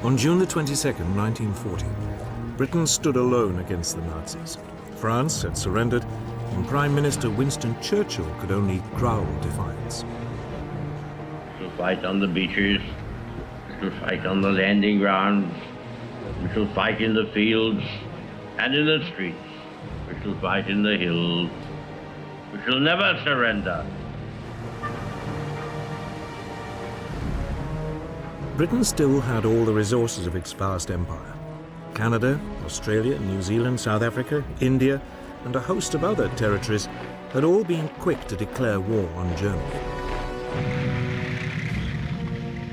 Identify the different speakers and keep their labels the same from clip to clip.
Speaker 1: On June the 22nd, 1940, Britain stood alone against the Nazis. France had surrendered, and Prime Minister Winston Churchill could only growl defiance.
Speaker 2: We shall fight on the beaches, we shall fight on the landing grounds, we shall fight in the fields and in the streets, we shall fight in the hills, we shall never surrender.
Speaker 1: Britain still had all the resources of its vast empire. Canada, Australia, New Zealand, South Africa, India, and a host of other territories had all been quick to declare war on Germany.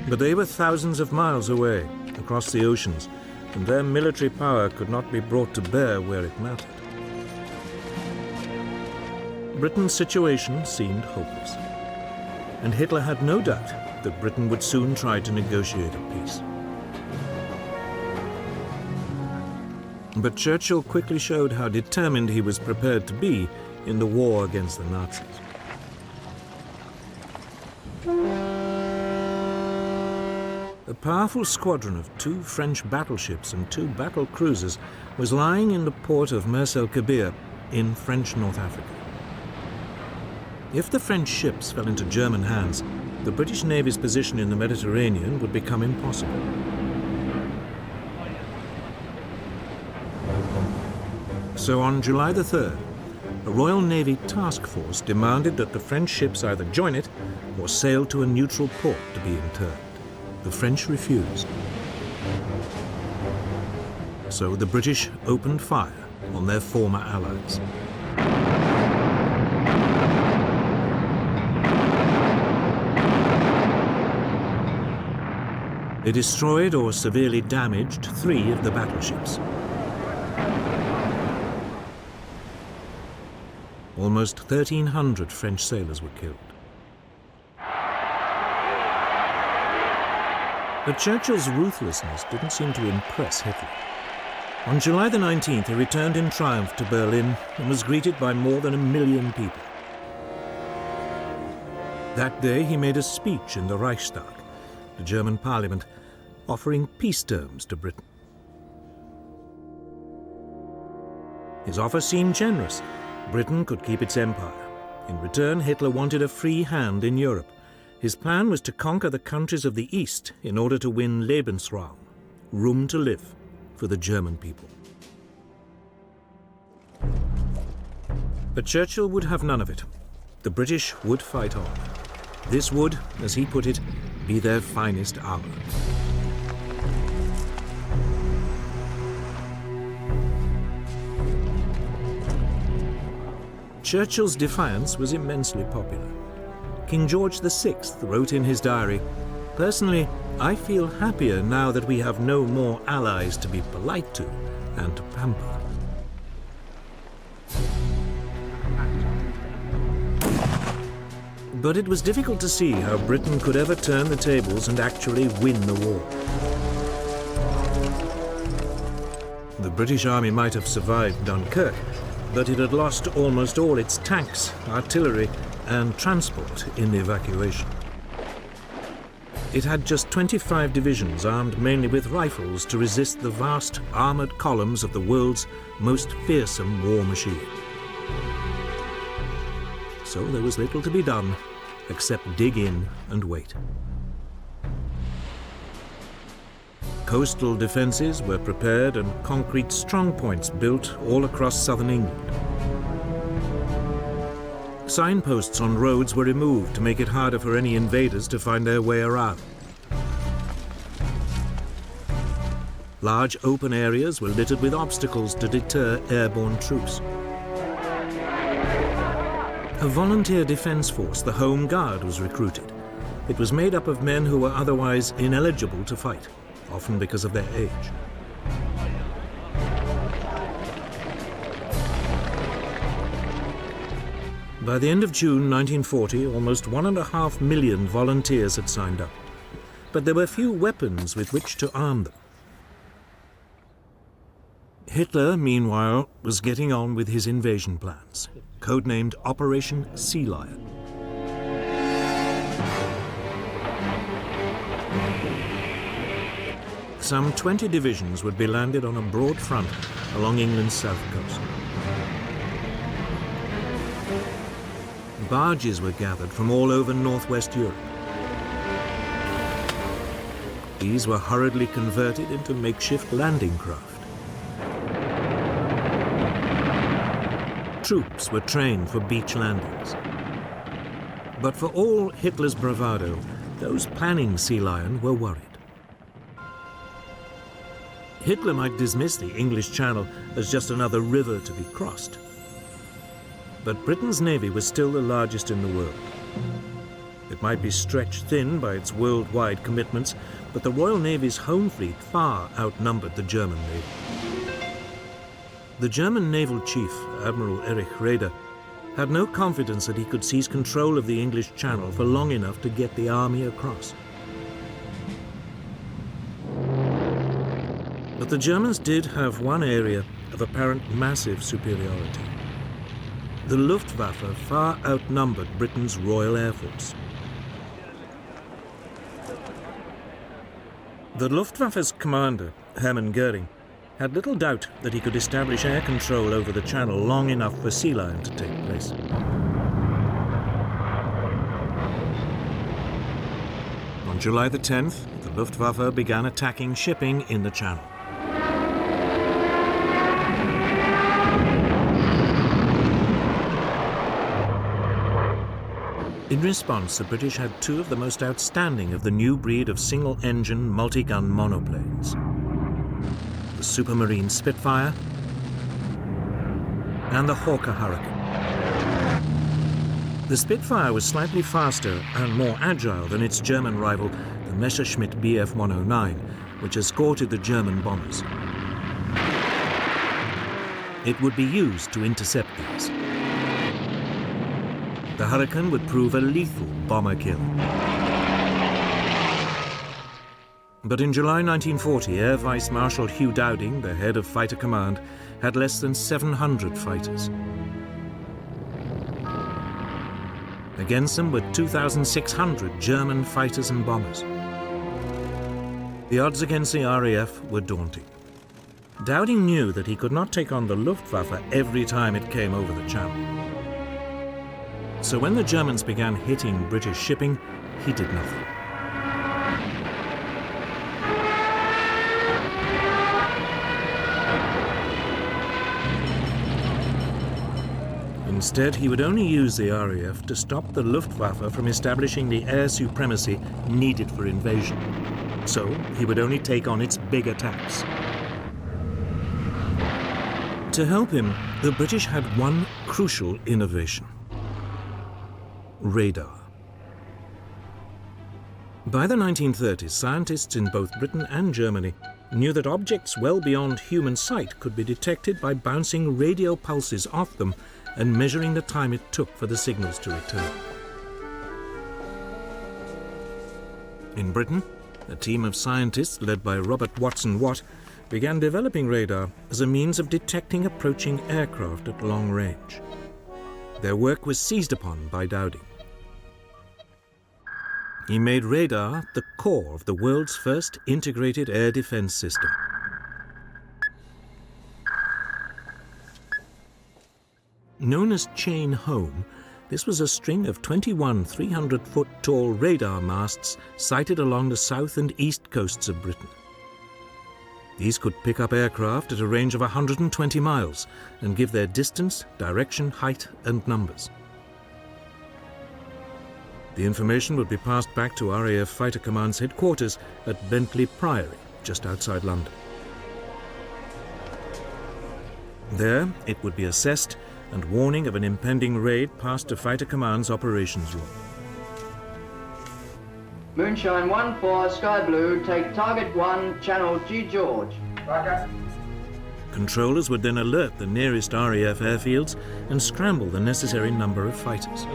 Speaker 1: But they were thousands of miles away, across the oceans, and their military power could not be brought to bear where it mattered. Britain's situation seemed hopeless, and Hitler had no doubt that Britain would soon try to negotiate a peace. But Churchill quickly showed how determined he was prepared to be in the war against the Nazis. A powerful squadron of 2 French battleships and 2 battle cruisers was lying in the port of Mers el-Kabir in French North Africa. If the French ships fell into German hands, the British Navy's position in the Mediterranean would become impossible. So on July the 3rd, a Royal Navy task force demanded that the French ships either join it or sail to a neutral port to be interned. The French refused. So the British opened fire on their former allies. They destroyed or severely damaged 3 of the battleships. Almost 1,300 French sailors were killed. But Churchill's ruthlessness didn't seem to impress Hitler. On July the 19th, he returned in triumph to Berlin and was greeted by more than 1 million people. That day, he made a speech in the Reichstag, the German parliament, offering peace terms to Britain. His offer seemed generous. Britain could keep its empire. In return, Hitler wanted a free hand in Europe. His plan was to conquer the countries of the East in order to win Lebensraum, room to live, for the German people. But Churchill would have none of it. The British would fight on. This would, as he put it, be their finest hour. Churchill's defiance was immensely popular. King George VI wrote in his diary, "Personally, I feel happier now that we have no more allies to be polite to and to pamper." But it was difficult to see how Britain could ever turn the tables and actually win the war. The British Army might have survived Dunkirk, but it had lost almost all its tanks, artillery, and transport in the evacuation. It had just 25 divisions armed mainly with rifles to resist the vast armored columns of the world's most fearsome war machine. So there was little to be done except dig in and wait. Coastal defenses were prepared and concrete strongpoints built all across southern England. Signposts on roads were removed to make it harder for any invaders to find their way around. Large open areas were littered with obstacles to deter airborne troops. A volunteer defense force, the Home Guard, was recruited. It was made up of men who were otherwise ineligible to fight, often because of their age. By the end of June 1940, almost 1.5 million volunteers had signed up. But there were few weapons with which to arm them. Hitler, meanwhile, was getting on with his invasion plans, codenamed Operation Sea Lion. some 20 divisions would be landed on a broad front along England's south coast. Barges were gathered from all over northwest Europe. These were hurriedly converted into makeshift landing craft. Troops were trained for beach landings. But for all Hitler's bravado, those planning Sea Lion were worried. Hitler might dismiss the English Channel as just another river to be crossed. But Britain's navy was still the largest in the world. It might be stretched thin by its worldwide commitments, but the Royal Navy's home fleet far outnumbered the German navy. The German naval chief, Admiral Erich Raeder, had no confidence that he could seize control of the English Channel for long enough to get the army across. But the Germans did have one area of apparent massive superiority. The Luftwaffe far outnumbered Britain's Royal Air Force. The Luftwaffe's commander, Hermann Göring, had little doubt that he could establish air control over the Channel long enough for Sea Lion to take place. On July the 10th, the Luftwaffe began attacking shipping in the Channel. In response, the British had two of the most outstanding of the new breed of single-engine, multi-gun monoplanes. The Supermarine Spitfire and the Hawker Hurricane. The Spitfire was slightly faster and more agile than its German rival, the Messerschmitt Bf 109, which escorted the German bombers. It would be used to intercept these. The Hurricane would prove a lethal bomber kill. But in July 1940, Air Vice Marshal Hugh Dowding, the head of Fighter Command, had less than 700 fighters. Against them were 2,600 German fighters and bombers. The odds against the RAF were daunting. Dowding knew that he could not take on the Luftwaffe every time it came over the Channel. So when the Germans began hitting British shipping, he did nothing. Instead, he would only use the RAF to stop the Luftwaffe from establishing the air supremacy needed for invasion. So he would only take on its big attacks. To help him, the British had one crucial innovation: radar. By the 1930s, scientists in both Britain and Germany knew that objects well beyond human sight could be detected by bouncing radio pulses off them and measuring the time it took for the signals to return. In Britain, a team of scientists led by Robert Watson Watt began developing radar as a means of detecting approaching aircraft at long range. Their work was seized upon by Dowding. He made radar the core of the world's first integrated air defense system. Known as Chain Home, this was a string of 21 300-foot-tall radar masts sited along the south and east coasts of Britain. These could pick up aircraft at a range of 120 miles and give their distance, direction, height, and numbers. The information would be passed back to RAF Fighter Command's headquarters at Bletchley Priory, just outside London. There, it would be assessed, and warning of an impending raid passed to Fighter Command's operations room.
Speaker 3: Moonshine 1-4, Sky Blue, take target 1, channel G George. Roger.
Speaker 1: Controllers would then alert the nearest RAF airfields and scramble the necessary number of fighters.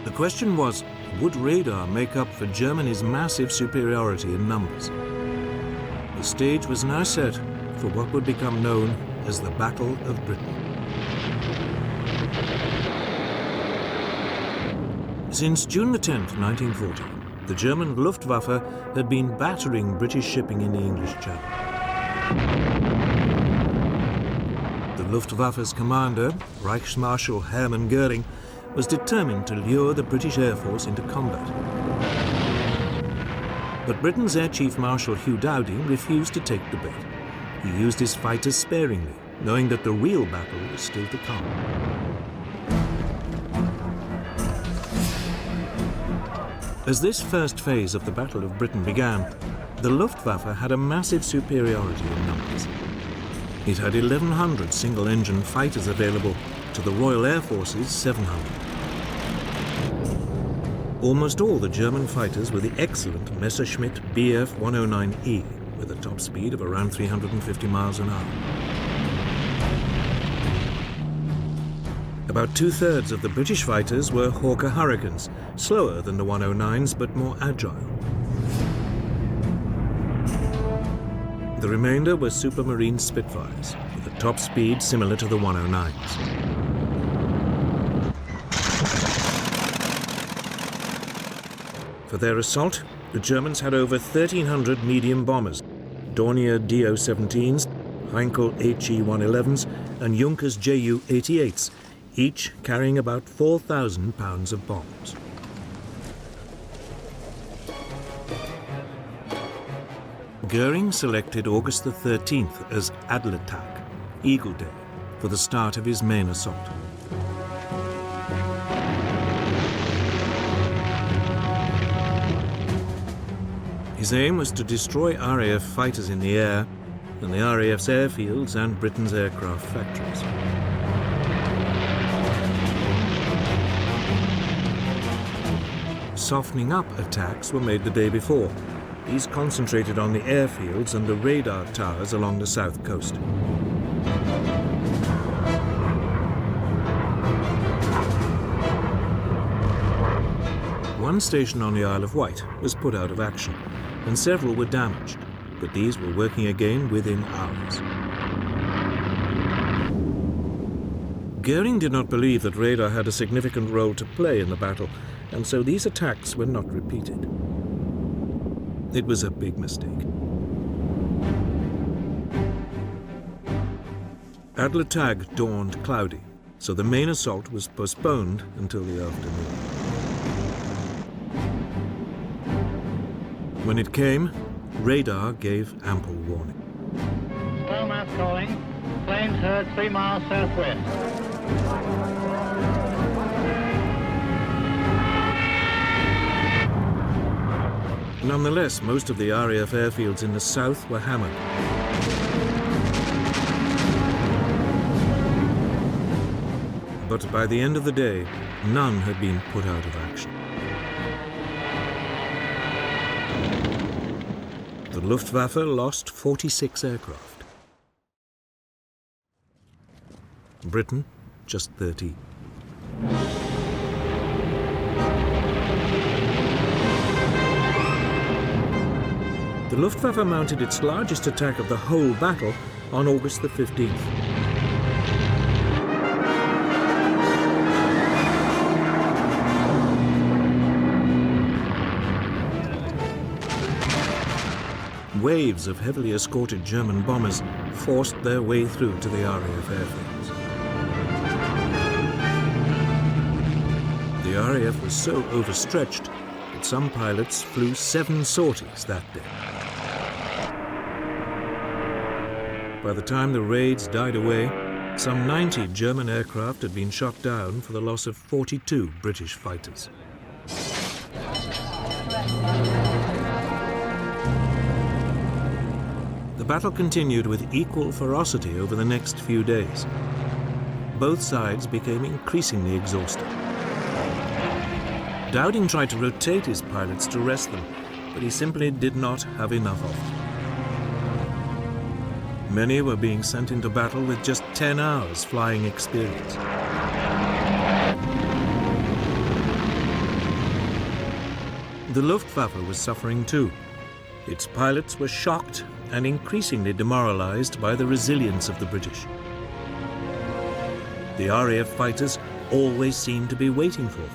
Speaker 1: The question was, would radar make up for Germany's massive superiority in numbers? The stage was now set for what would become known as the Battle of Britain. Since June the 10th, 1940, The German Luftwaffe had been battering British shipping in the English Channel. The Luftwaffe's commander, Reichsmarschall Hermann Göring, was determined to lure the British Air Force into combat. But Britain's Air Chief Marshal Hugh Dowding refused to take the bait. He used his fighters sparingly, knowing that the real battle was still to come. As this first phase of the Battle of Britain began, the Luftwaffe had a massive superiority in numbers. It had 1,100 single-engine fighters available to the Royal Air Force's 700. Almost all the German fighters were the excellent Messerschmitt Bf 109E, with a top speed of around 350 miles an hour. About two-thirds of the British fighters were Hawker Hurricanes, slower than the 109s but more agile. The remainder were Supermarine Spitfires, with a top speed similar to the 109s. For their assault, the Germans had over 1,300 medium bombers, Dornier Do-17s, Heinkel HE-111s, and Junkers Ju-88s, each carrying about 4,000 pounds of bombs. Göring selected August the 13th as Adlertag, Eagle Day, for the start of his main assault. His aim was to destroy RAF fighters in the air and the RAF's airfields and Britain's aircraft factories. Softening up attacks were made the day before. These concentrated on the airfields and the radar towers along the south coast. One station on the Isle of Wight was put out of action, and several were damaged, but these were working again within hours. Göring did not believe that radar had a significant role to play in the battle, and so these attacks were not repeated. It was a big mistake. Adlertag dawned cloudy, so the main assault was postponed until the afternoon. When it came, radar gave ample warning.
Speaker 4: Slow calling. Planes heard 3 miles southwest.
Speaker 1: Nonetheless, most of the RAF airfields in the south were hammered. But by the end of the day, none had been put out of action. The Luftwaffe lost 46 aircraft. Britain, just 13. The Luftwaffe mounted its largest attack of the whole battle on August the 15th. Waves of heavily escorted German bombers forced their way through to the RAF airfields. The RAF was so overstretched that some pilots flew 7 sorties that day. By the time the raids died away, some 90 German aircraft had been shot down for the loss of 42 British fighters. The battle continued with equal ferocity over the next few days. Both sides became increasingly exhausted. Dowding tried to rotate his pilots to rest them, but he simply did not have enough of them. Many were being sent into battle with just 10 hours flying experience. The Luftwaffe was suffering too. Its pilots were shocked and increasingly demoralized by the resilience of the British. The RAF fighters always seemed to be waiting for them.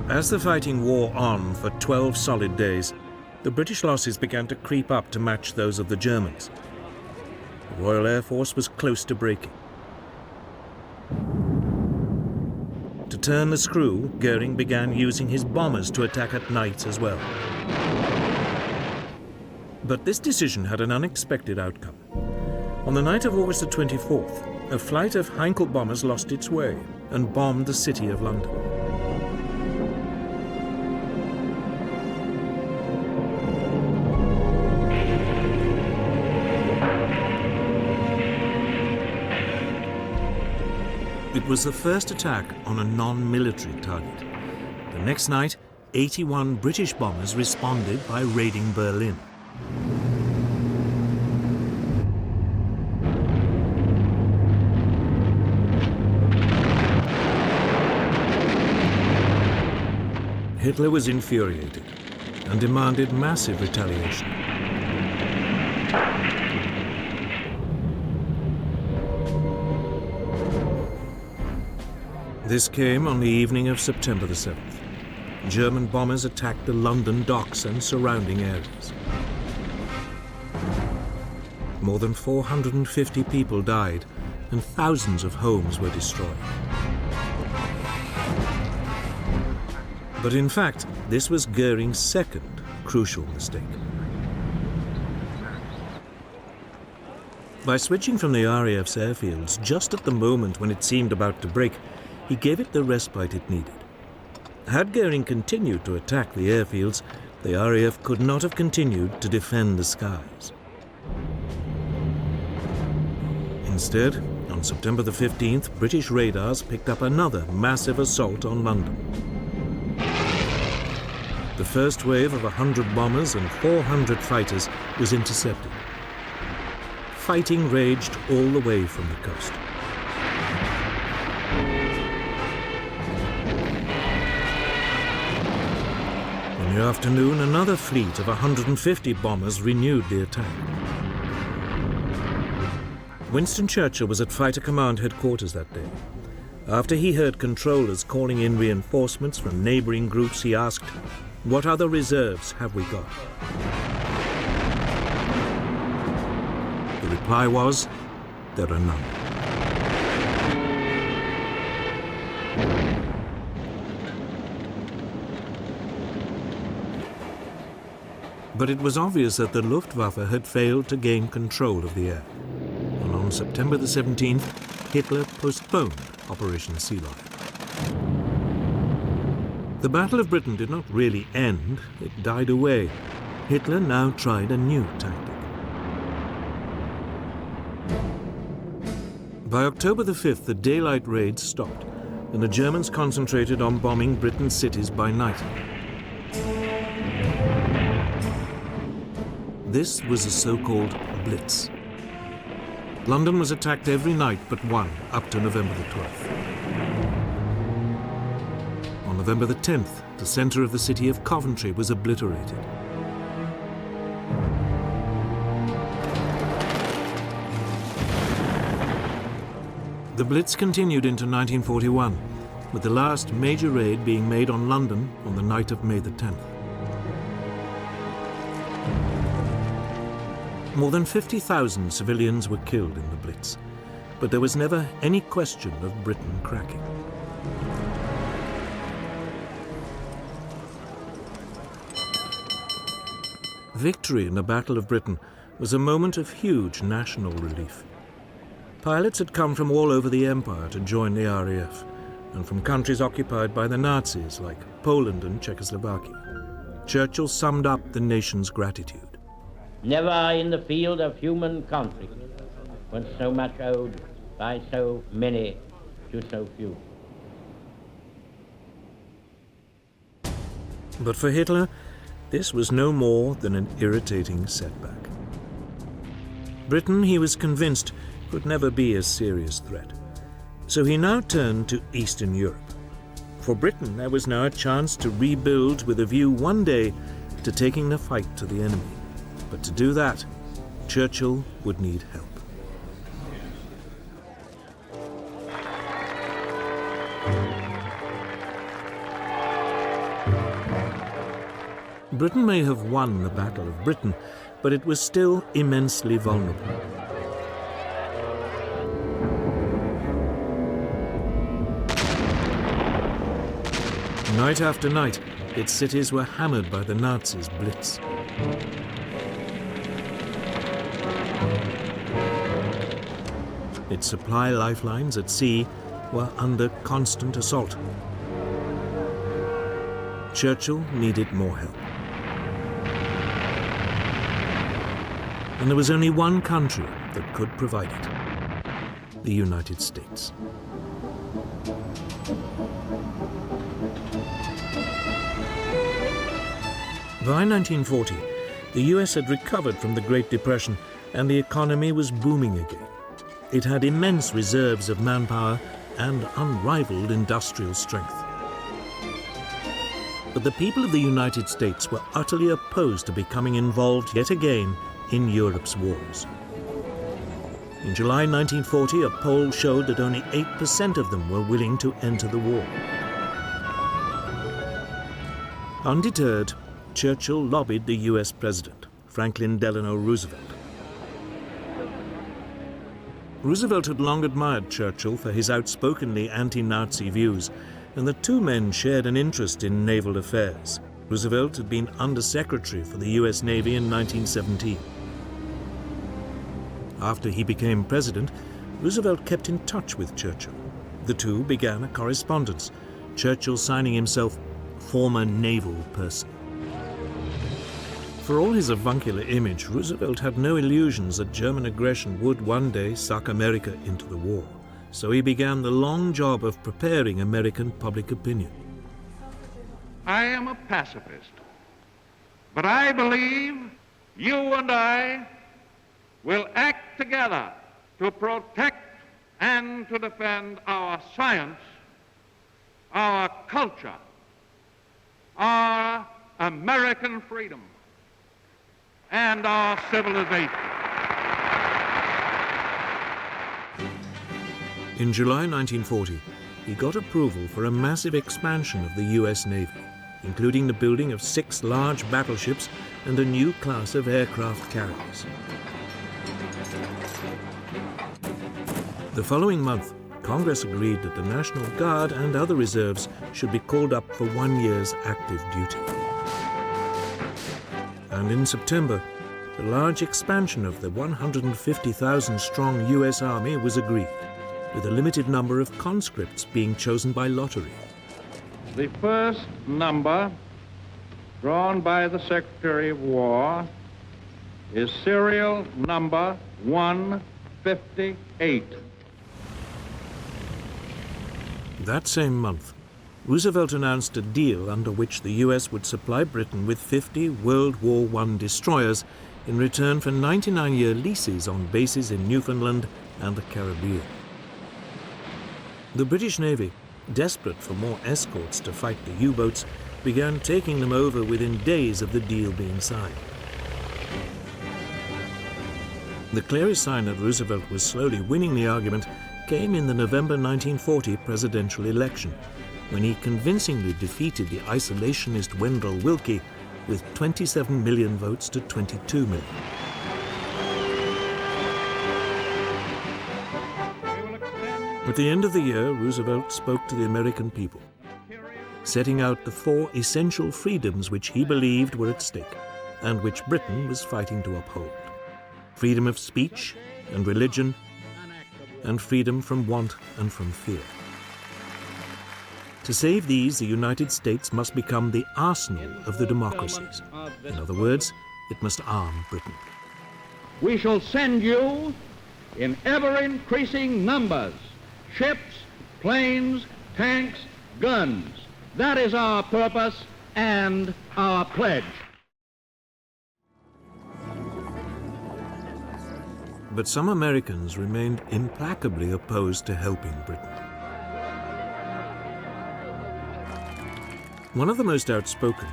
Speaker 1: As the fighting wore on for 12 solid days, the British losses began to creep up to match those of the Germans. The Royal Air Force was close to breaking. To turn the screw, Goering began using his bombers to attack at night as well. But this decision had an unexpected outcome. On the night of August the 24th, a flight of Heinkel bombers lost its way and bombed the city of London. It was the first attack on a non-military target. The next night, 81 British bombers responded by raiding Berlin. Hitler was infuriated and demanded massive retaliation. This came on the evening of September the 7th. German bombers attacked the London docks and surrounding areas. More than 450 people died and thousands of homes were destroyed. But in fact, this was Goering's second crucial mistake. By switching from the RAF's airfields just at the moment when it seemed about to break, he gave it the respite it needed. Had Goering continued to attack the airfields, the RAF could not have continued to defend the skies. Instead, on September the 15th, British radars picked up another massive assault on London. The first wave of 100 bombers and 400 fighters was intercepted. Fighting raged all the way from the coast. In the afternoon, another fleet of 150 bombers renewed the attack. Winston Churchill was at Fighter Command headquarters that day. After he heard controllers calling in reinforcements from neighboring groups, he asked, "What other reserves have we got?" The reply was, "There are none." But it was obvious that the Luftwaffe had failed to gain control of the air. And on September the 17th, Hitler postponed Operation Sea Lion. The Battle of Britain did not really end, it died away. Hitler now tried a new tactic. By October the 5th, the daylight raids stopped, and the Germans concentrated on bombing Britain's cities by night. This was the so-called Blitz. London was attacked every night but one, up to November the 12th. On November the 10th, the centre of the city of Coventry was obliterated. The Blitz continued into 1941, with the last major raid being made on London on the night of May the 10th. More than 50,000 civilians were killed in the Blitz, but there was never any question of Britain cracking. Victory in the Battle of Britain was a moment of huge national relief. Pilots had come from all over the empire to join the RAF, and from countries occupied by the Nazis like Poland and Czechoslovakia. Churchill summed up the nation's gratitude.
Speaker 2: Never in the field of human conflict was so much owed by so many to so few.
Speaker 1: But for Hitler, this was no more than an irritating setback. Britain, he was convinced, could never be a serious threat. So he now turned to Eastern Europe. For Britain, there was now a chance to rebuild with a view one day to taking the fight to the enemy. But to do that, Churchill would need help. Britain may have won the Battle of Britain, but it was still immensely vulnerable. Night after night, its cities were hammered by the Nazis' Blitz. Its supply lifelines at sea were under constant assault. Churchill needed more help. And there was only one country that could provide it: the United States. By 1940, the US had recovered from the Great Depression and the economy was booming again. It had immense reserves of manpower and unrivaled industrial strength. But the people of the United States were utterly opposed to becoming involved yet again in Europe's wars. In July 1940, a poll showed that only 8% of them were willing to enter the war. Undeterred, Churchill lobbied the US President, Franklin Delano Roosevelt. Roosevelt had long admired Churchill for his outspokenly anti-Nazi views, and the two men shared an interest in naval affairs. Roosevelt had been Undersecretary for the US Navy in 1917. After he became president, Roosevelt kept in touch with Churchill. The two began a correspondence, Churchill signing himself former naval person. For all his avuncular image, Roosevelt had no illusions that German aggression would one day suck America into the war. So he began the long job of preparing American public opinion.
Speaker 5: I am a pacifist, but I believe you and I will act together to protect and to defend our science, our culture, our American freedom, and our civilization.
Speaker 1: In July 1940, he got approval for a massive expansion of the US Navy, including the building of 6 large battleships and a new class of aircraft carriers. The following month, Congress agreed that the National Guard and other reserves should be called up for 1 year's active duty. And in September, the large expansion of the 150,000-strong US Army was agreed, with a limited number of conscripts being chosen by lottery.
Speaker 5: The first number drawn by the Secretary of War is serial number 158.
Speaker 1: That same month, Roosevelt announced a deal under which the US would supply Britain with 50 World War I destroyers in return for 99-year leases on bases in Newfoundland and the Caribbean. The British Navy, desperate for more escorts to fight the U-boats, began taking them over within days of the deal being signed. The clearest sign that Roosevelt was slowly winning the argument came in the November 1940 presidential election, when he convincingly defeated the isolationist Wendell Willkie with 27 million votes to 22 million. At the end of the year, Roosevelt spoke to the American people, setting out the 4 essential freedoms which he believed were at stake, and which Britain was fighting to uphold: freedom of speech and religion, and freedom from want and from fear. To save these, the United States must become the arsenal of the democracies. In other words, it must arm Britain.
Speaker 5: We shall send you in ever-increasing numbers, ships, planes, tanks, guns. That is our purpose and our pledge.
Speaker 1: But some Americans remained implacably opposed to helping Britain. One of the most outspoken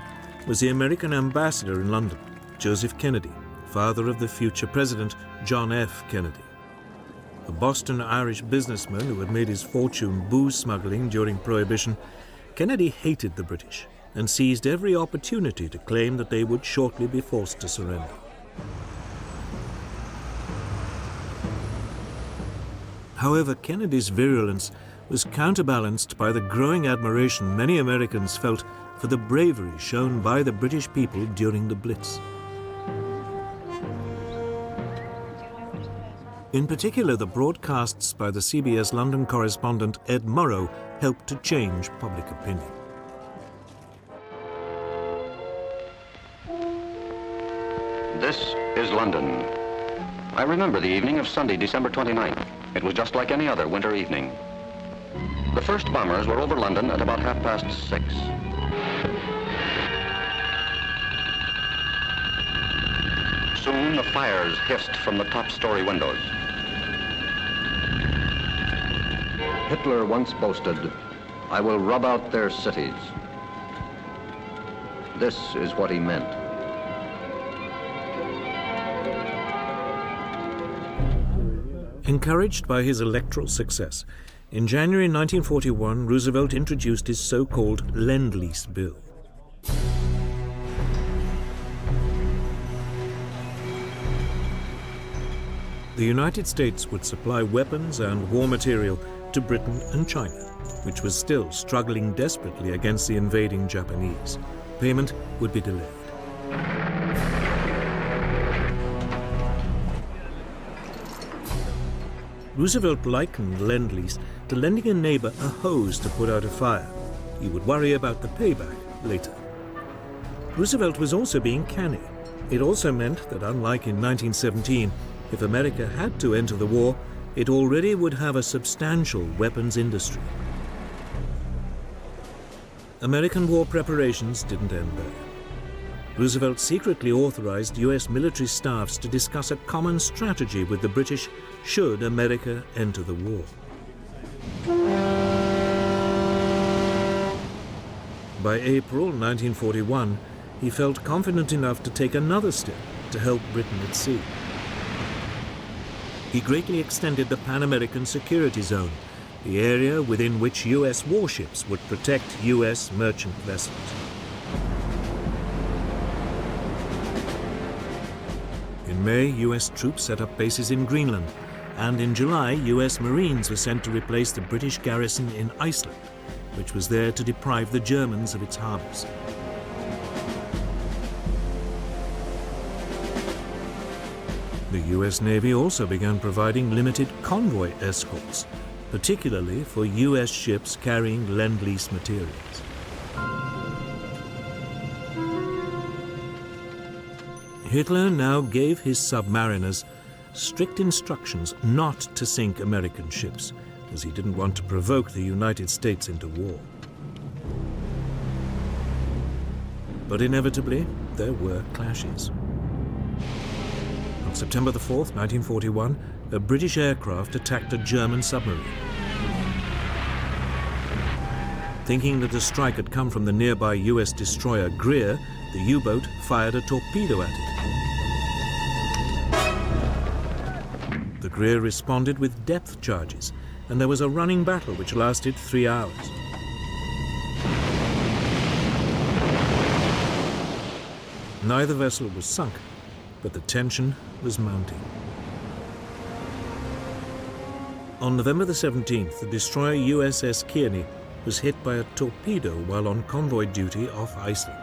Speaker 1: was the American ambassador in London, Joseph Kennedy, father of the future president, John F. Kennedy. A Boston Irish businessman who had made his fortune booze smuggling during Prohibition, Kennedy hated the British and seized every opportunity to claim that they would shortly be forced to surrender. However, Kennedy's virulence was counterbalanced by the growing admiration many Americans felt for the bravery shown by the British people during the Blitz. In particular, the broadcasts by the CBS London correspondent Ed Murrow helped to change public opinion.
Speaker 6: This is London. I remember the evening of Sunday, December 29th. It was just like any other winter evening. The first bombers were over London at about 6:30. Soon the fires hissed from the top-story windows. Hitler once boasted, "I will rub out their cities." This is what he meant.
Speaker 1: Encouraged by his electoral success, in January 1941, Roosevelt introduced his so-called Lend-Lease Bill. The United States would supply weapons and war material to Britain and China, which was still struggling desperately against the invading Japanese. Payment would be delayed. Roosevelt likened Lend-Lease to lending a neighbor a hose to put out a fire. He would worry about the payback later. Roosevelt was also being canny. It also meant that, unlike in 1917, if America had to enter the war, it already would have a substantial weapons industry. American war preparations didn't end there. Roosevelt secretly authorized U.S. military staffs to discuss a common strategy with the British should America enter the war. By April 1941, he felt confident enough to take another step to help Britain at sea. He greatly extended the Pan-American Security Zone, the area within which U.S. warships would protect U.S. merchant vessels. In May, U.S. troops set up bases in Greenland, and in July, U.S. Marines were sent to replace the British garrison in Iceland, which was there to deprive the Germans of its harbors. The U.S. Navy also began providing limited convoy escorts, particularly for U.S. ships carrying Lend-Lease materials. Hitler now gave his submariners strict instructions not to sink American ships, as he didn't want to provoke the United States into war. But inevitably, there were clashes. On September the 4th, 1941, a British aircraft attacked a German submarine. Thinking that the strike had come from the nearby U.S. destroyer Greer, the U-boat fired a torpedo at it. The Greer responded with depth charges, and there was a running battle which lasted 3 hours. Neither vessel was sunk, but the tension was mounting. On November the 17th, the destroyer USS Kearney was hit by a torpedo while on convoy duty off Iceland.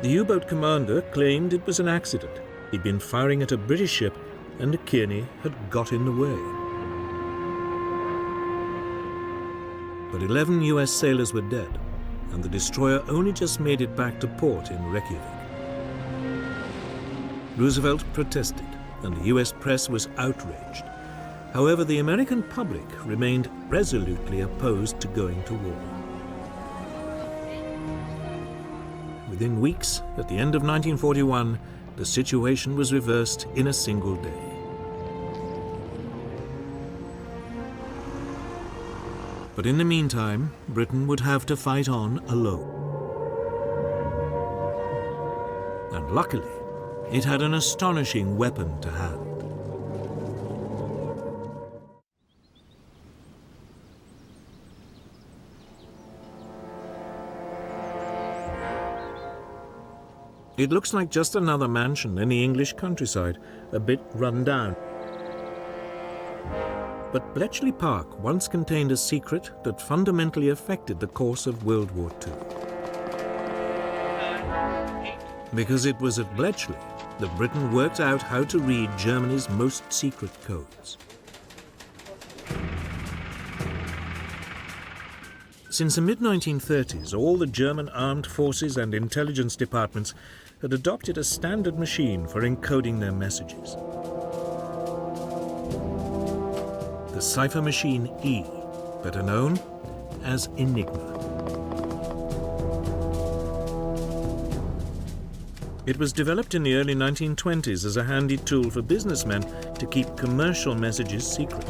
Speaker 1: The U-boat commander claimed it was an accident. He'd been firing at a British ship and Kearney had got in the way. But 11 US sailors were dead, and the destroyer only just made it back to port in Reykjavik. Roosevelt protested, and the US press was outraged. However, the American public remained resolutely opposed to going to war. Within weeks, at the end of 1941, the situation was reversed in a single day. But in the meantime, Britain would have to fight on alone. And luckily, it had an astonishing weapon to hand. It looks like just another mansion in the English countryside, a bit run down. But Bletchley Park once contained a secret that fundamentally affected the course of World War II. Because it was at Bletchley that Britain worked out how to read Germany's most secret codes. Since the mid-1930s, all the German armed forces and intelligence departments had adopted a standard machine for encoding their messages. The cipher machine E, better known as Enigma. It was developed in the early 1920s as a handy tool for businessmen to keep commercial messages secret.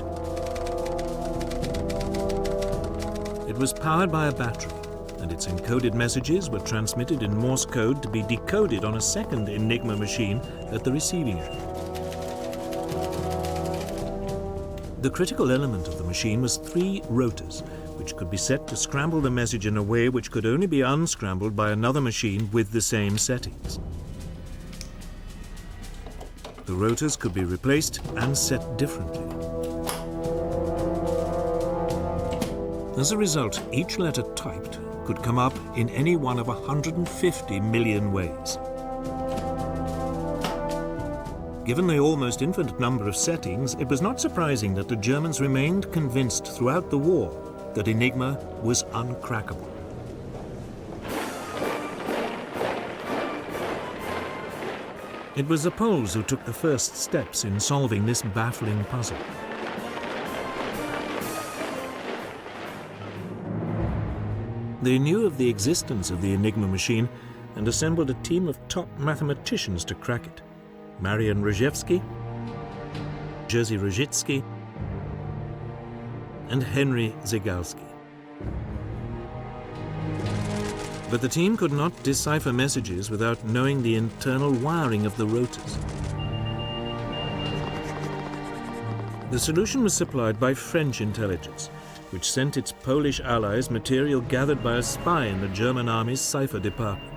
Speaker 1: It was powered by a battery, and its encoded messages were transmitted in Morse code to be decoded on a second Enigma machine at the receiving end. The critical element of the machine was 3 rotors, which could be set to scramble the message in a way which could only be unscrambled by another machine with the same settings. The rotors could be replaced and set differently. As a result, each letter typed could come up in any one of 150 million ways. Given the almost infinite number of settings, it was not surprising that the Germans remained convinced throughout the war that Enigma was uncrackable. It was the Poles who took the first steps in solving this baffling puzzle. They knew of the existence of the Enigma machine and assembled a team of top mathematicians to crack it. Marian Rejewski, Jerzy Rojicki, and Henry Zygalski. But the team could not decipher messages without knowing the internal wiring of the rotors. The solution was supplied by French intelligence, which sent its Polish allies material gathered by a spy in the German army's cipher department.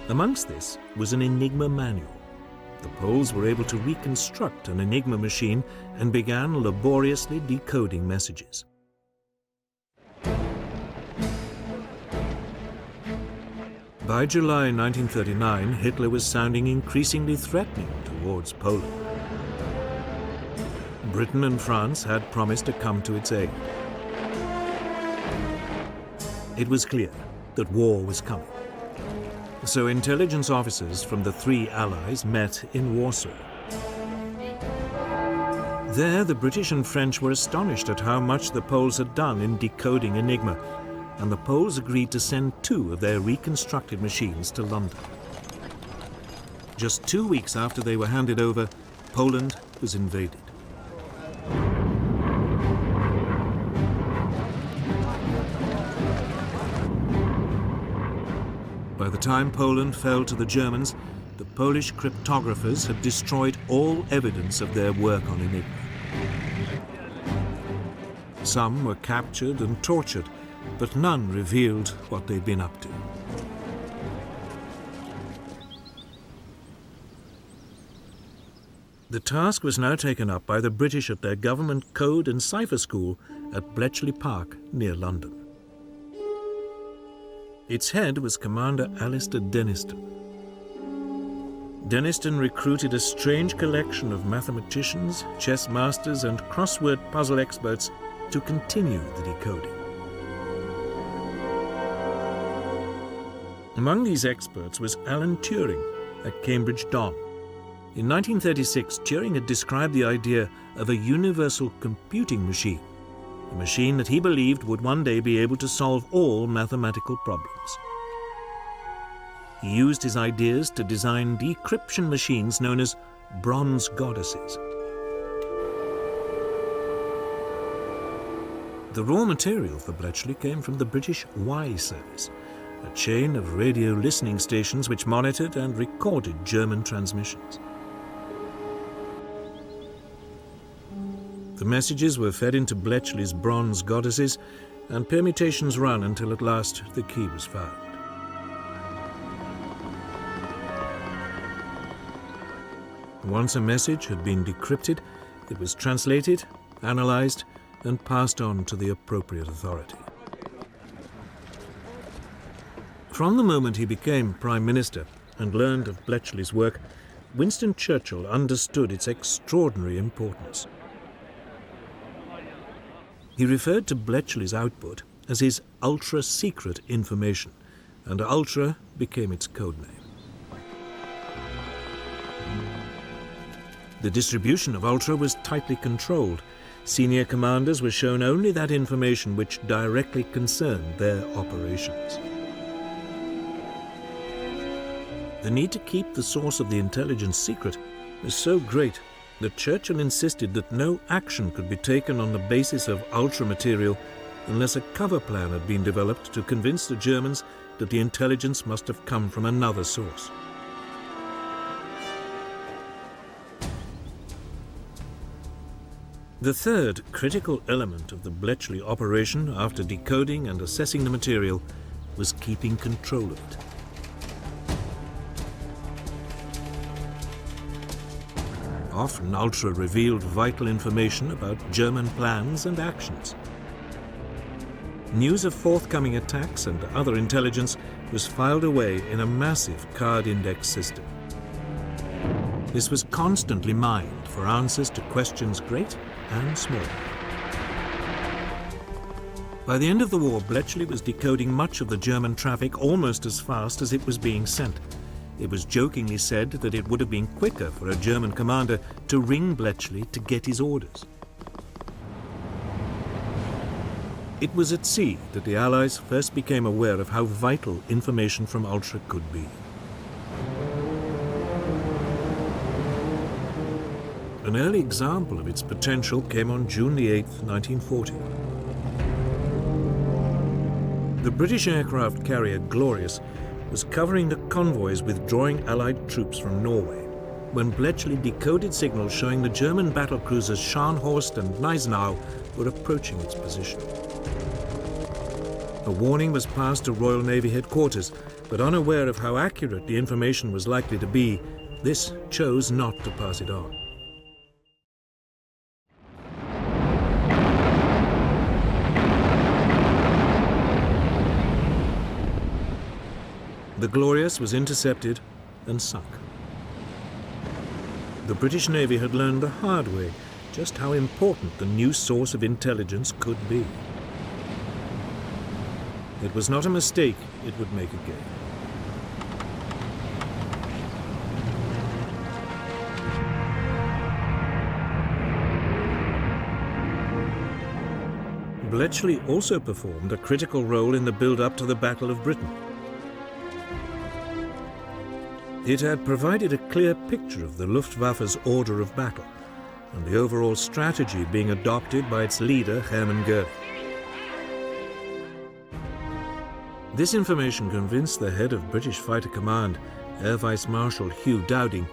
Speaker 1: Amongst this was an Enigma manual. The Poles were able to reconstruct an Enigma machine and began laboriously decoding messages. By July 1939, Hitler was sounding increasingly threatening towards Poland. Britain and France had promised to come to its aid. It was clear that war was coming. So intelligence officers from the 3 allies met in Warsaw. There, the British and French were astonished at how much the Poles had done in decoding Enigma, and the Poles agreed to send 2 of their reconstructed machines to London. Just 2 weeks after they were handed over, Poland was invaded. By the time Poland fell to the Germans, the Polish cryptographers had destroyed all evidence of their work on Enigma. Some were captured and tortured, but none revealed what they'd been up to. The task was now taken up by the British at their government code and cipher school at Bletchley Park, near London. Its head was Commander Alistair Denniston. Denniston recruited a strange collection of mathematicians, chess masters, and crossword puzzle experts to continue the decoding. Among these experts was Alan Turing at Cambridge Don. In 1936, Turing had described the idea of a universal computing machine, a machine that he believed would one day be able to solve all mathematical problems. He used his ideas to design decryption machines known as bronze goddesses. The raw material for Bletchley came from the British Y service, a chain of radio listening stations which monitored and recorded German transmissions. The messages were fed into Bletchley's bronze goddesses, and permutations ran until at last the key was found. Once a message had been decrypted, it was translated, analyzed, and passed on to the appropriate authority. From the moment he became Prime Minister and learned of Bletchley's work, Winston Churchill understood its extraordinary importance. He referred to Bletchley's output as his ultra-secret information, and Ultra became its code name. The distribution of Ultra was tightly controlled. Senior commanders were shown only that information which directly concerned their operations. The need to keep the source of the intelligence secret was so great that Churchill insisted that no action could be taken on the basis of Ultra material unless a cover plan had been developed to convince the Germans that the intelligence must have come from another source. The third critical element of the Bletchley operation, after decoding and assessing the material, was keeping control of it. Often Ultra revealed vital information about German plans and actions. News of forthcoming attacks and other intelligence was filed away in a massive card index system. This was constantly mined for answers to questions great and small. By the end of the war, Bletchley was decoding much of the German traffic almost as fast as it was being sent. It was jokingly said that it would have been quicker for a German commander to ring Bletchley to get his orders. It was at sea that the Allies first became aware of how vital information from Ultra could be. An early example of its potential came on June the 8th, 1940. The British aircraft carrier Glorious was covering the convoys withdrawing Allied troops from Norway when Bletchley decoded signals showing the German battlecruisers Scharnhorst and Gneisenau were approaching its position. A warning was passed to Royal Navy headquarters, but unaware of how accurate the information was likely to be, this chose not to pass it on. The Glorious was intercepted and sunk. The British Navy had learned the hard way just how important the new source of intelligence could be. It was not a mistake it would make again. Bletchley also performed a critical role in the build-up to the Battle of Britain. It had provided a clear picture of the Luftwaffe's order of battle and the overall strategy being adopted by its leader, Hermann Goering. This information convinced the head of British Fighter Command, Air Vice Marshal Hugh Dowding,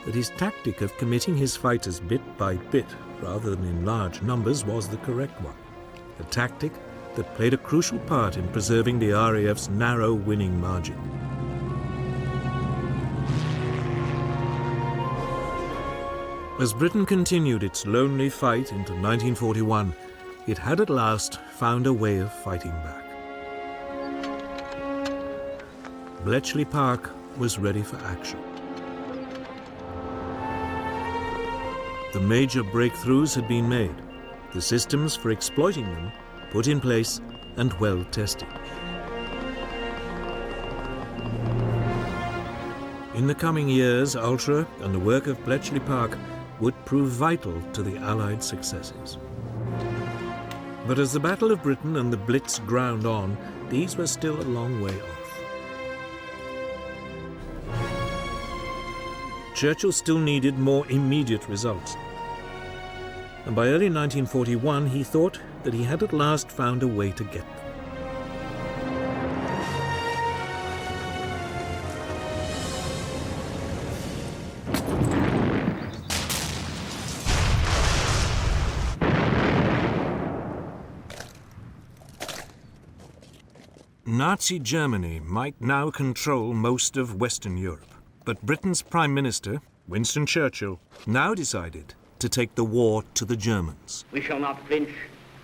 Speaker 1: that his tactic of committing his fighters bit by bit rather than in large numbers was the correct one, a tactic that played a crucial part in preserving the RAF's narrow winning margin. As Britain continued its lonely fight into 1941, it had at last found a way of fighting back. Bletchley Park was ready for action. The major breakthroughs had been made, the systems for exploiting them put in place and well tested. In the coming years, Ultra and the work of Bletchley Park would prove vital to the Allied successes. But as the Battle of Britain and the Blitz ground on, these were still a long way off. Churchill still needed more immediate results. And by early 1941, he thought that he had at last found a way to get them. Nazi Germany might now control most of Western Europe, but Britain's Prime Minister, Winston Churchill now decided to take the war to the Germans.
Speaker 7: We shall not flinch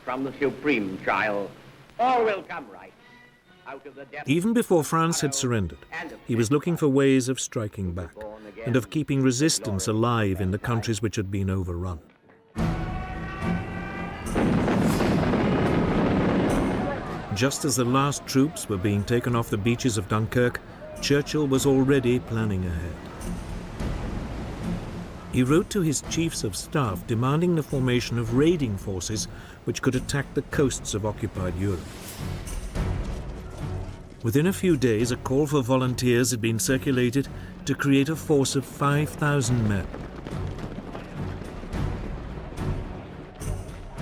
Speaker 7: from the supreme trial. All will come right out of the depths.
Speaker 1: Even before France had surrendered, he was looking for ways of striking back and of keeping resistance alive in the countries which had been overrun. Just as the last troops were being taken off the beaches of Dunkirk, Churchill was already planning ahead. He wrote to his chiefs of staff demanding the formation of raiding forces which could attack the coasts of occupied Europe. Within a few days, a call for volunteers had been circulated to create a force of 5,000 men.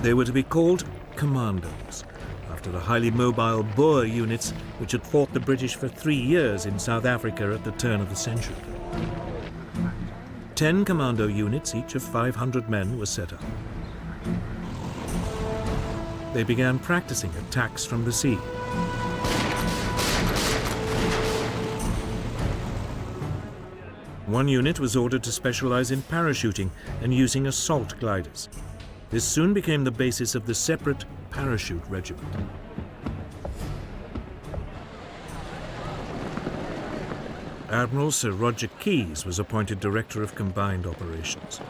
Speaker 1: They were to be called Commandos, after the highly mobile Boer units which had fought the British for 3 years in South Africa at the turn of the century. 10 Commando units, each of 500 men, were set up. They began practicing attacks from the sea. One unit was ordered to specialize in parachuting and using assault gliders. This soon became the basis of the separate parachute regiment. Admiral Sir Roger Keyes was appointed Director of Combined Operations.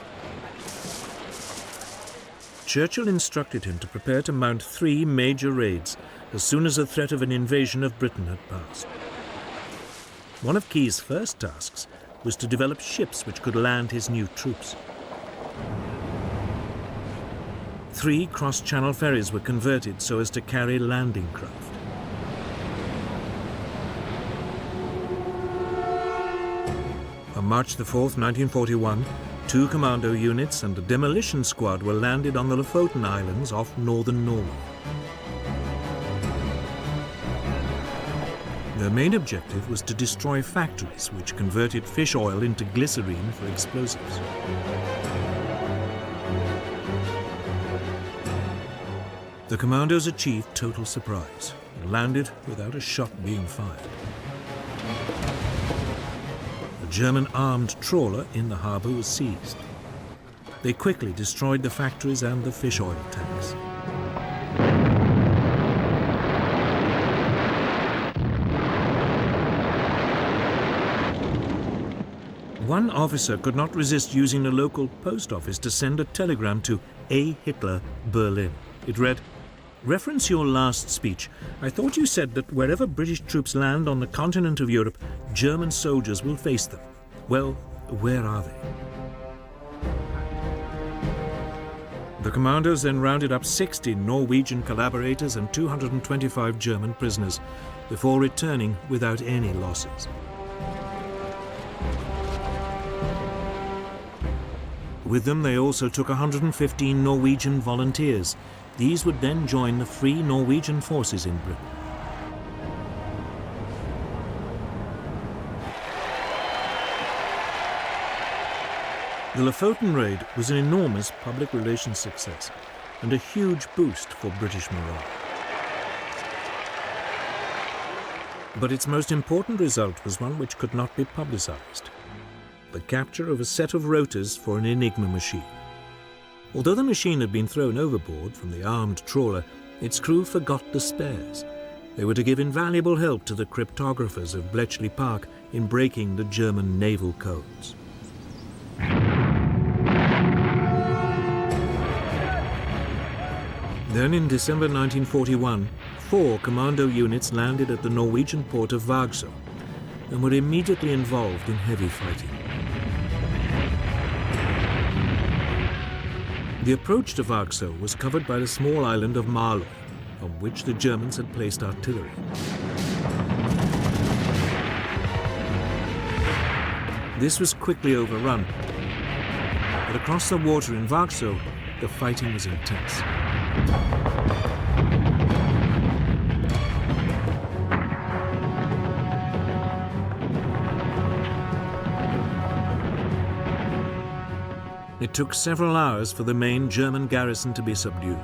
Speaker 1: Churchill instructed him to prepare to mount 3 major raids as soon as the threat of an invasion of Britain had passed. One of Keyes' first tasks was to develop ships which could land his new troops. 3 cross-channel ferries were converted so as to carry landing craft. On March the 4th, 1941, 2 Commando units and a demolition squad were landed on the Lofoten Islands off northern Norway. Their main objective was to destroy factories which converted fish oil into glycerine for explosives. The Commandos achieved total surprise and landed without a shot being fired. A German armed trawler in the harbour was seized. They quickly destroyed the factories and the fish oil tanks. One officer could not resist using the local post office to send a telegram to A. Hitler, Berlin. It read, "Reference your last speech. I thought you said that wherever British troops land on the continent of Europe, German soldiers will face them. Well, where are they?" The Commandos then rounded up 60 Norwegian collaborators and 225 German prisoners before returning without any losses. With them, they also took 115 Norwegian volunteers. These would then join the Free Norwegian forces in Britain. The Lofoten raid was an enormous public relations success and a huge boost for British morale. But its most important result was one which could not be publicized: the capture of a set of rotors for an Enigma machine. Although the machine had been thrown overboard from the armed trawler, its crew forgot the spares. They were to give invaluable help to the cryptographers of Bletchley Park in breaking the German naval codes. Then in December 1941, 4 Commando units landed at the Norwegian port of Vagsø and were immediately involved in heavy fighting. The approach to Vagsø was covered by the small island of Malø, on which the Germans had placed artillery. This was quickly overrun, but across the water in Vagsø, the fighting was intense. It took several hours for the main German garrison to be subdued.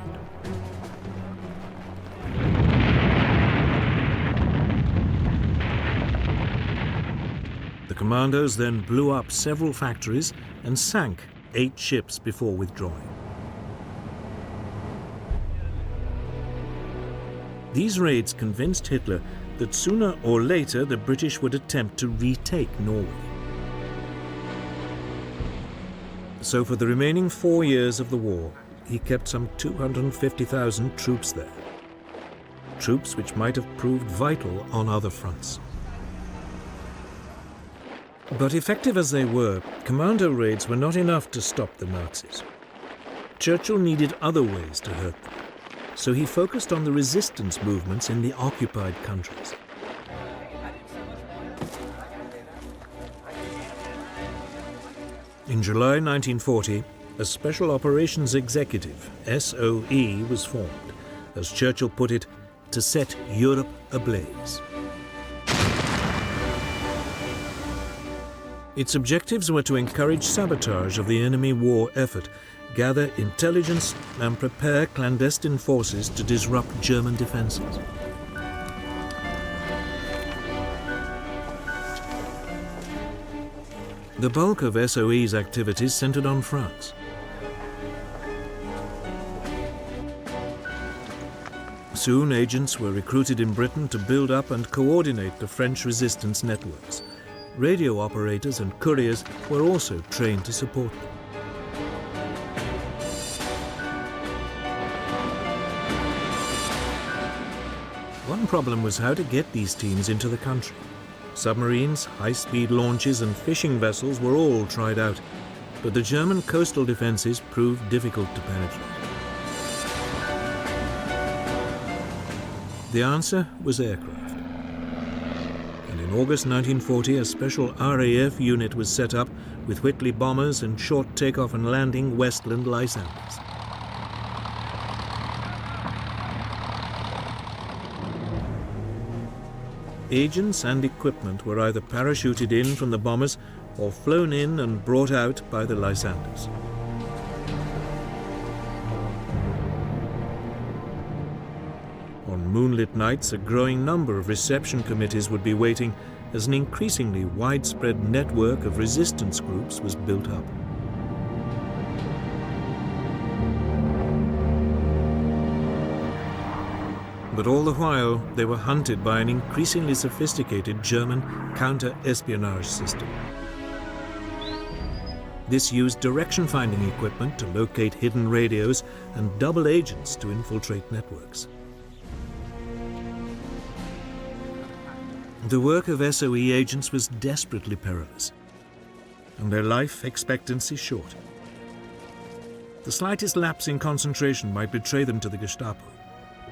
Speaker 1: The commandos then blew up several factories and sank 8 ships before withdrawing. These raids convinced Hitler that sooner or later the British would attempt to retake Norway. So for the remaining 4 years of the war, he kept some 250,000 troops there. Troops which might have proved vital on other fronts. But effective as they were, commando raids were not enough to stop the Nazis. Churchill needed other ways to hurt them, so he focused on the resistance movements in the occupied countries. In July 1940, a Special Operations Executive, SOE, was formed, as Churchill put it, to set Europe ablaze. Its objectives were to encourage sabotage of the enemy war effort, gather intelligence and prepare clandestine forces to disrupt German defenses. The bulk of SOE's activities centered on France. Soon agents were recruited in Britain to build up and coordinate the French resistance networks. Radio operators and couriers were also trained to support them. One problem was how to get these teams into the country. Submarines, high-speed launches and fishing vessels were all tried out, but the German coastal defenses proved difficult to penetrate. The answer was aircraft. And in August 1940, a special RAF unit was set up with Whitley bombers and short takeoff and landing Westland Lysanders. Agents and equipment were either parachuted in from the bombers or flown in and brought out by the Lysanders. On moonlit nights, a growing number of reception committees would be waiting as an increasingly widespread network of resistance groups was built up. But all the while, they were hunted by an increasingly sophisticated German counter-espionage system. This used direction-finding equipment to locate hidden radios and double agents to infiltrate networks. The work of SOE agents was desperately perilous, and their life expectancy short. The slightest lapse in concentration might betray them to the Gestapo.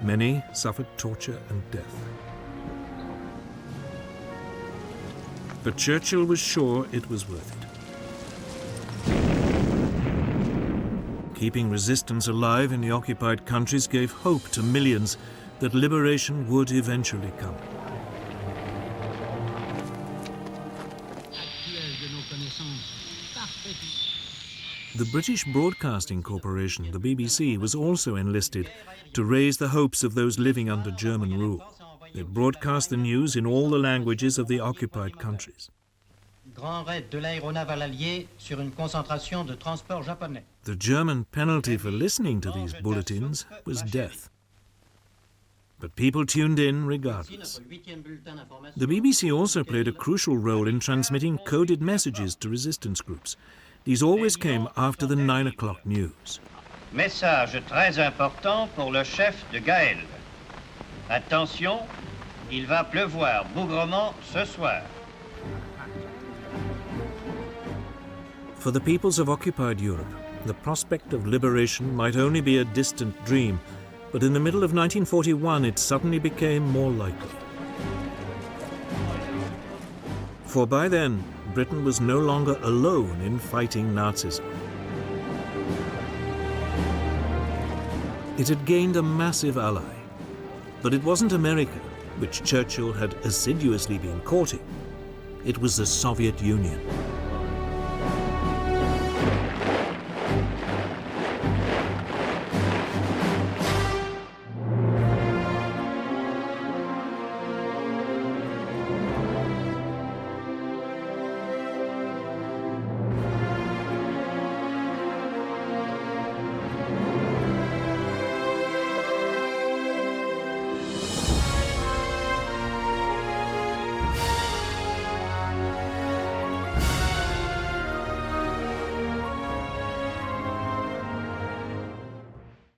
Speaker 1: Many suffered torture and death. But Churchill was sure it was worth it. Keeping resistance alive in the occupied countries gave hope to millions that liberation would eventually come. The British Broadcasting Corporation, the BBC, was also enlisted to raise the hopes of those living under German rule. It broadcast the news in all the languages of the occupied countries. The German penalty for listening to these bulletins was death. But people tuned in regardless. The BBC also played a crucial role in transmitting coded messages to resistance groups. These always came after the 9 o'clock news.
Speaker 8: Message très important pour le chef de Gaël. Attention, il va pleuvoir bougrement ce soir.
Speaker 1: For the peoples of occupied Europe, the prospect of liberation might only be a distant dream, but in the middle of 1941 it suddenly became more likely. For by then, Britain was no longer alone in fighting Nazism. It had gained a massive ally, but it wasn't America, which Churchill had assiduously been courting. It was the Soviet Union.